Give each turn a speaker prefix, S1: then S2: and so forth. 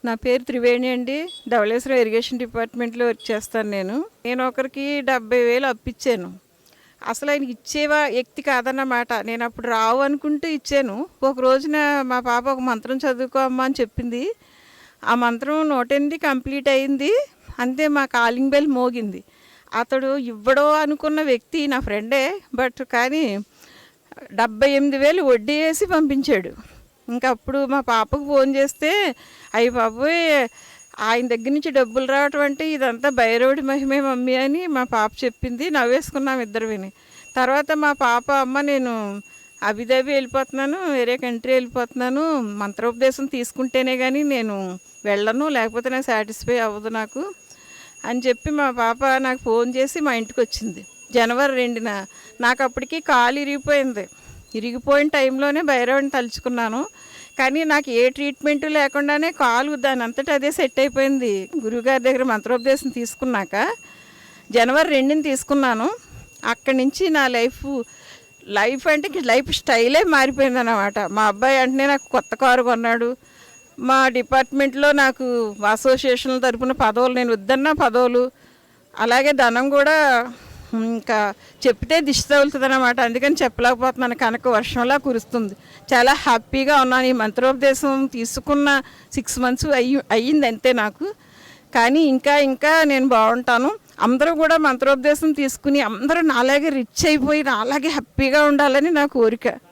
S1: నా పేరు త్రివేణి అండి. ధవళేశ్వరం ఇరిగేషన్ డిపార్ట్మెంట్లో వర్క్ చేస్తాను నేను ఒకరికి 70,000 అప్పిచ్చాను. అసలు ఆయనకి ఇచ్చేవా వ్యక్తి కాదన్నమాట. నేను అప్పుడు రావు అనుకుంటూ ఇచ్చాను. ఒక రోజున మా పాప ఒక మంత్రం చదువుకో అమ్మా అని చెప్పింది. ఆ మంత్రం 108 కంప్లీట్ అయింది. అంతే, మా కాలింగ్ బెల్ మోగింది. అతడు ఇవ్వడో అనుకున్న వ్యక్తి నా ఫ్రెండే, బట్ కానీ 78,000 వడ్డీ వేసి పంపించాడు. ఇంకా అప్పుడు మా పాపకు ఫోన్ చేస్తే, అయ్య బాబోయ్, ఆయన దగ్గర నుంచి డబ్బులు రావటం అంటే ఇదంతా భైరవుడి మహిమే మమ్మీ అని మా పాప చెప్పింది. నవ్వేసుకున్నాం ఇద్దరు విని. తర్వాత మా పాప, అమ్మ నేను అబుదాబి వెళ్ళిపోతున్నాను, వేరే కంట్రీ వెళ్ళిపోతున్నాను, మంత్రోపదేశం తీసుకుంటేనే కానీ నేను వెళ్ళను, లేకపోతే నాకు సాటిస్ఫై అవ్వదు నాకు అని చెప్పి మా పాప నాకు ఫోన్ చేసి మా ఇంటికి వచ్చింది. జనవరి 2న. నాకు అప్పటికి కాలు ఇరిగిపోయిన టైంలోనే భైరవుని తలుచుకున్నాను. కానీ నాకు ఏ ట్రీట్మెంటు లేకుండానే కాలు దాని అంతటా అదే సెట్ అయిపోయింది. గురువుగారి దగ్గర మంత్రోపదేశం తీసుకున్నాక జనవరి 2ని తీసుకున్నాను. అక్కడి నుంచి నా లైఫ్ అంటే లైఫ్ స్టైలే మారిపోయింది అన్నమాట. మా అబ్బాయి అంటేనే నాకు కొత్త కారు కొన్నాడు. మా డిపార్ట్మెంట్లో నాకు అసోసియేషన్ల తరపున పదవులు, నేను వద్దన్న పదవులు, అలాగే ధనం కూడా ఇంకా చెప్తే దిష్టి తగులుతుంది అన్నమాట. అందుకని చెప్పలేకపోతున్నాను. కనుక వర్షంలా కురుస్తుంది. చాలా హ్యాపీగా ఉన్నాను. ఈ మంత్రోపదేశం తీసుకున్న 6 months అయ్యింది అంతే నాకు. కానీ ఇంకా నేను బాగుంటాను. అందరూ కూడా మంత్రోపదేశం తీసుకుని అందరూ నాలాగే రిచ్ అయిపోయి నాలాగే హ్యాపీగా ఉండాలని నా కోరిక.